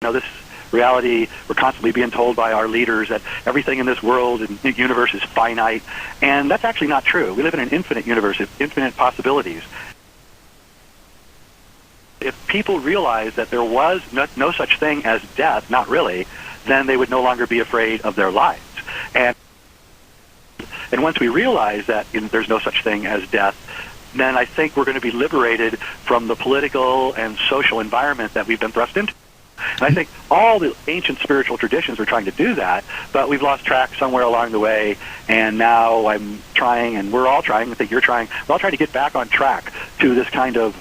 This reality, we're constantly being told by our leaders that everything in this world and universe is finite, and that's actually not true. We live in an infinite universe with infinite possibilities. If people realized that there was no such thing as death, not really, then they would no longer be afraid of their lives. And once we realize that there's no such thing as death, then I think we're going to be liberated from the political and social environment that we've been thrust into. And I think all the ancient spiritual traditions are trying to do that, but we've lost track somewhere along the way, and now I'm trying, and we're all trying, I think you're trying, we're all trying to get back on track to this kind of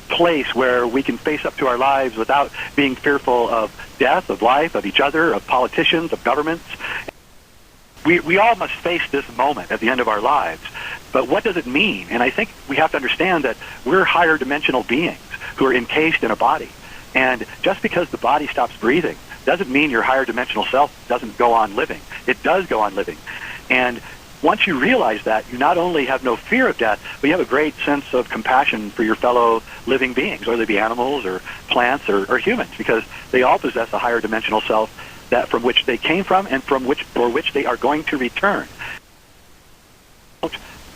place where we can face up to our lives without being fearful of death, of life, of each other, of politicians, of governments. We all must face this moment at the end of our lives. But what does it mean? And I think we have to understand that we're higher dimensional beings who are encased in a body. And just because the body stops breathing doesn't mean your higher dimensional self doesn't go on living. It does go on living. And once you realize that, you not only have no fear of death, but you have a great sense of compassion for your fellow living beings, whether they be animals or plants or humans, because they all possess a higher dimensional self that from which they came from and for which they are going to return.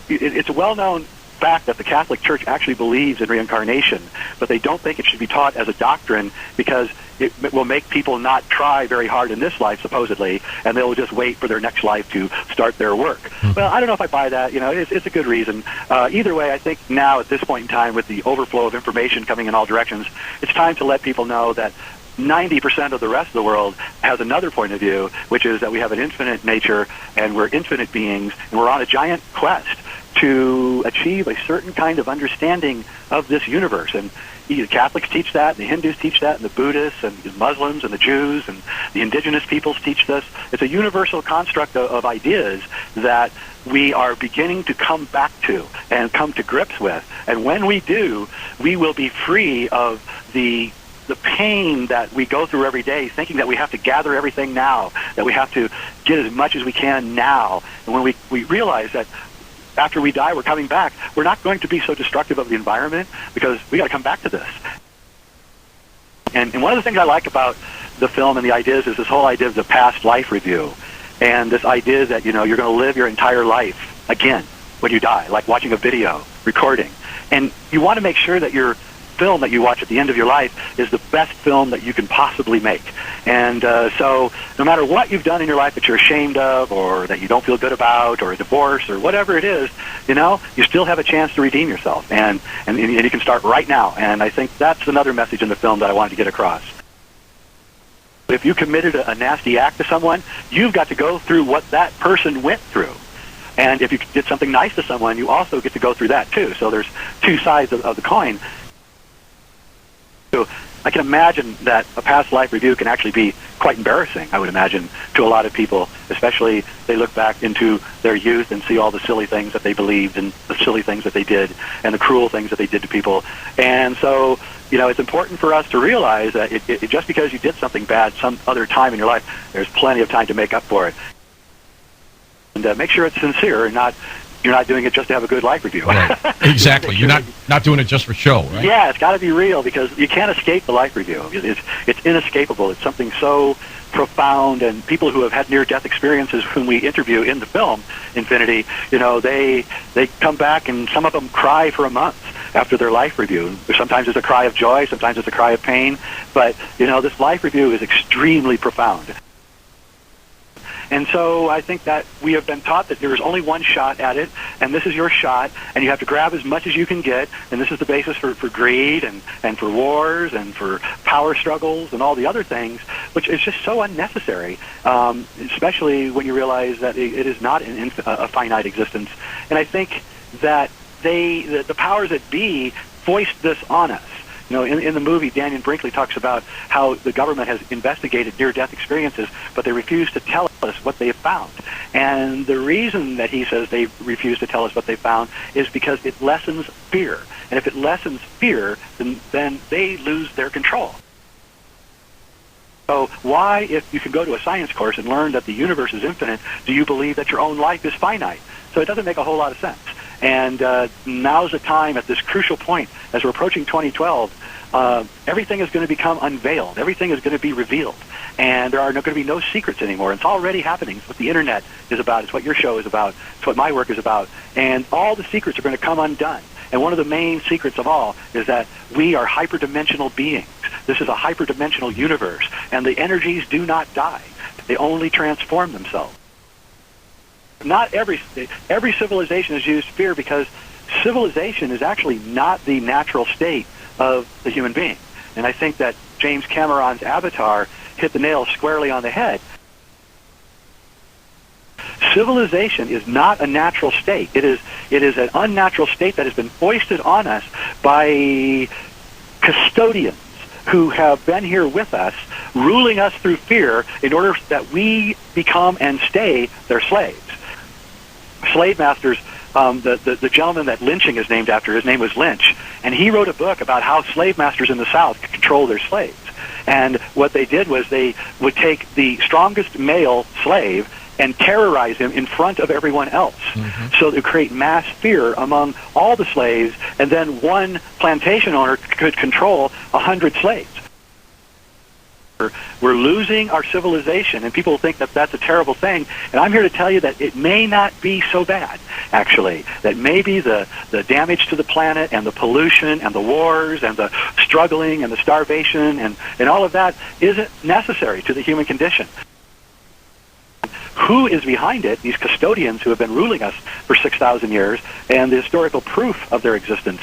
It's a well-known fact that the Catholic Church actually believes in reincarnation, but they don't think it should be taught as a doctrine because it will make people not try very hard in this life, supposedly, and they'll just wait for their next life to start their work. Well, I don't know if I buy that. It's a good reason. Either way, I think now at this point in time, with the overflow of information coming in all directions, it's time to let people know that 90% of the rest of the world has another point of view, which is that we have an infinite nature and we're infinite beings, and we're on a giant quest to achieve a certain kind of understanding of this universe. And the Catholics teach that, and the Hindus teach that, and the Buddhists, and the Muslims, and the Jews, and the indigenous peoples teach this. It's a universal construct of ideas that we are beginning to come back to and come to grips with. And when we do, we will be free of the pain that we go through every day, thinking that we have to gather everything now, that we have to get as much as we can now. And when we realize that after we die, we're coming back, we're not going to be so destructive of the environment because we got to come back to this. And one of the things I like about the film and the ideas is this whole idea of the past life review, and this idea that you're going to live your entire life again when you die, like watching a video, recording. And you want to make sure that your film that you watch at the end of your life is the best film that you can possibly make. And so no matter what you've done in your life that you're ashamed of or that you don't feel good about or a divorce or whatever it is, you still have a chance to redeem yourself. And you can start right now. And I think that's another message in the film that I wanted to get across. If you committed a nasty act to someone, you've got to go through what that person went through. And if you did something nice to someone, you also get to go through that too. So there's two sides of the coin. So I can imagine that a past life review can actually be quite embarrassing, I would imagine, to a lot of people, especially they look back into their youth and see all the silly things that they believed and the silly things that they did and the cruel things that they did to people. And so, it's important for us to realize that just because you did something bad some other time in your life, there's plenty of time to make up for it. And make sure it's sincere and you're not doing it just to have a good life review. Right. Exactly. You're not doing it just for show, right? Yeah, it's got to be real because you can't escape the life review. It's inescapable. It's something so profound, and people who have had near-death experiences whom we interview in the film Infinity, they come back and some of them cry for a month after their life review. Sometimes it's a cry of joy, sometimes it's a cry of pain, but this life review is extremely profound. And so I think that we have been taught that there is only one shot at it, and this is your shot, and you have to grab as much as you can get, and this is the basis for greed and for wars and for power struggles and all the other things, which is just so unnecessary, especially when you realize that it is not a finite existence. And I think that the powers that be voiced this on us. In the movie, Daniel Brinkley talks about how the government has investigated near-death experiences, but they refuse to tell us what they have found. And the reason that he says they refuse to tell us what they found is because it lessens fear. And if it lessens fear, then they lose their control. So why, if you can go to a science course and learn that the universe is infinite, do you believe that your own life is finite? So it doesn't make a whole lot of sense. And now's the time at this crucial point, as we're approaching 2012, everything is going to become unveiled. Everything is going to be revealed. And there are going to be no secrets anymore. It's already happening. It's what the Internet is about. It's what your show is about. It's what my work is about. And all the secrets are going to come undone. And one of the main secrets of all is that we are hyperdimensional beings. This is a hyperdimensional universe. And the energies do not die. They only transform themselves. Not every civilization has used fear, because civilization is actually not the natural state of the human being. And I think that James Cameron's Avatar hit the nail squarely on the head. Civilization is not a natural state. It is an unnatural state that has been foisted on us by custodians who have been here with us, ruling us through fear in order that we become and stay their slaves. Slave masters, the gentleman that lynching is named after, his name was Lynch, and he wrote a book about how slave masters in the South could control their slaves. And what they did was they would take the strongest male slave and terrorize him in front of everyone else. So to create mass fear among all the slaves, and then one plantation owner could control 100 slaves. We're losing our civilization, and people think that that's a terrible thing. And I'm here to tell you that it may not be so bad, actually. That maybe the damage to the planet and the pollution and the wars and the struggling and the starvation and all of that isn't necessary to the human condition. Who is behind it? These custodians who have been ruling us for 6,000 years, and the historical proof of their existence.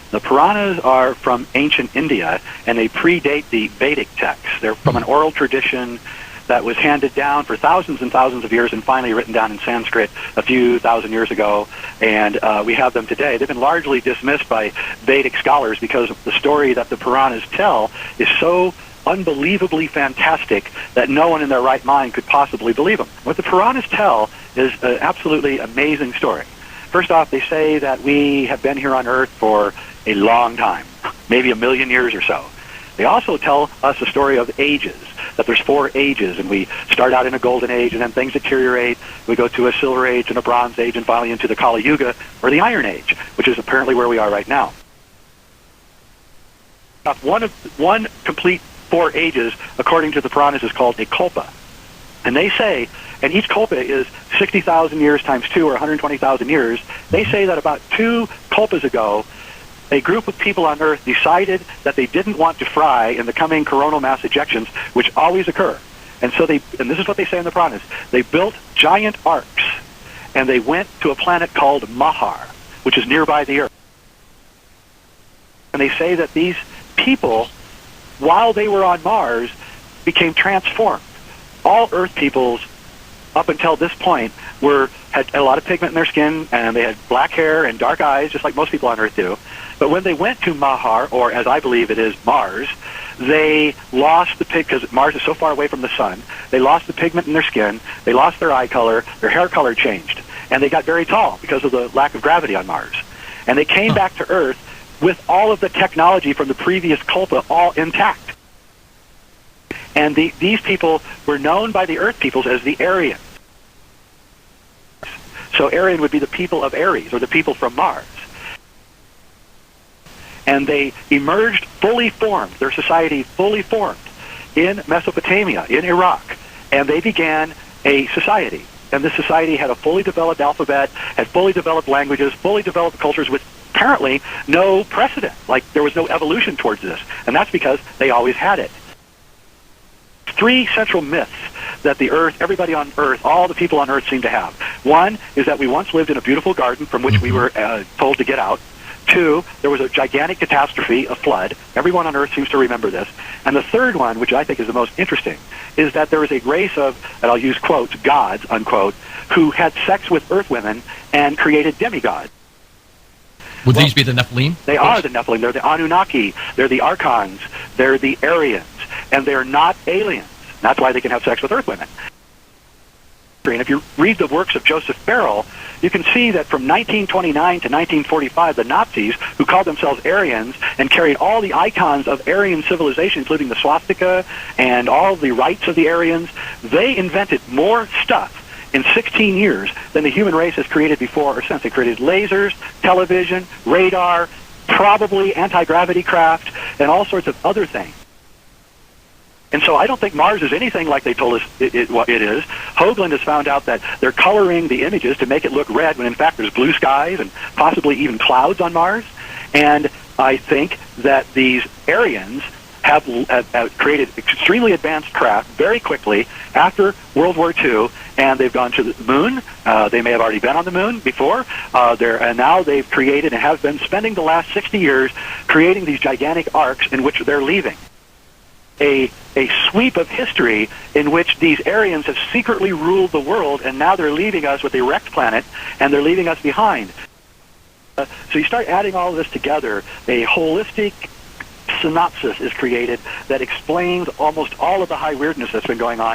The Puranas are from ancient India, and they predate the Vedic texts. They're from an oral tradition that was handed down for thousands and thousands of years and finally written down in Sanskrit a few thousand years ago, and we have them today. They've been largely dismissed by Vedic scholars because the story that the Puranas tell is so unbelievably fantastic that no one in their right mind could possibly believe them. What the Puranas tell is an absolutely amazing story. First off, they say that we have been here on Earth for a long time, maybe 1 million years or so. They also tell us a story of ages, that there's 4 ages, and we start out in a golden age, and then things deteriorate. We go to a silver age and a bronze age, and finally into the Kali Yuga, or the Iron Age, which is apparently where we are right now. One complete 4 ages, according to the Puranas, is called a kalpa. And they say, and each kalpa is 60,000 years times 2, or 120,000 years. They say that about 2 kalpas ago, a group of people on Earth decided that they didn't want to fry in the coming coronal mass ejections, which always occur. And so and this is what they say in the Puranas, they built giant arcs, and they went to a planet called Mahar, which is nearby the Earth. And they say that these people, while they were on Mars, became transformed. All Earth peoples, up until this point, had a lot of pigment in their skin, and they had black hair and dark eyes, just like most people on Earth do. But when they went to Mahar, or as I believe it is, Mars, they lost the because Mars is so far away from the sun, they lost the pigment in their skin, they lost their eye color, their hair color changed, and they got very tall because of the lack of gravity on Mars. And they came back to Earth with all of the technology from the previous Kalpa all intact. And these people were known by the Earth peoples as the Aryans. So Aryan would be the people of Aries, or the people from Mars. And they emerged fully formed, their society fully formed, in Mesopotamia, in Iraq. And they began a society. And this society had a fully developed alphabet, had fully developed languages, fully developed cultures with apparently no precedent. Like, there was no evolution towards this. And that's because they always had it. 3 central myths that the Earth, everybody on Earth, all the people on Earth seem to have. One is that we once lived in a beautiful garden from which we were told to get out. 2, there was a gigantic catastrophe, a flood. Everyone on Earth seems to remember this. And the third one, which I think is the most interesting, is that there was a race of, and I'll use quotes, gods, unquote, who had sex with Earth women and created demigods. Would these be the Nephilim? They are the Nephilim. They're the Anunnaki. They're the Archons. They're the Aryans. And they're not aliens. That's why they can have sex with Earth women. And if you read the works of Joseph Farrell, you can see that from 1929 to 1945, the Nazis, who called themselves Aryans and carried all the icons of Aryan civilization, including the swastika and all the rites of the Aryans, they invented more stuff in 16 years than the human race has created before or since. They created lasers, television, radar, probably anti-gravity craft, and all sorts of other things. And so I don't think Mars is anything like they told us what it is. Hoagland has found out that they're coloring the images to make it look red when in fact there's blue skies and possibly even clouds on Mars. And I think that these Aryans have created extremely advanced craft very quickly after World War II, and they've gone to the moon. They may have already been on the moon before, and now they've created and have been spending the last 60 years creating these gigantic arcs in which they're leaving. A sweep of history in which these Aryans have secretly ruled the world, and now they're leaving us with a wrecked planet, and they're leaving us behind. So you start adding all of this together, a holistic synopsis is created that explains almost all of the high weirdness that's been going on.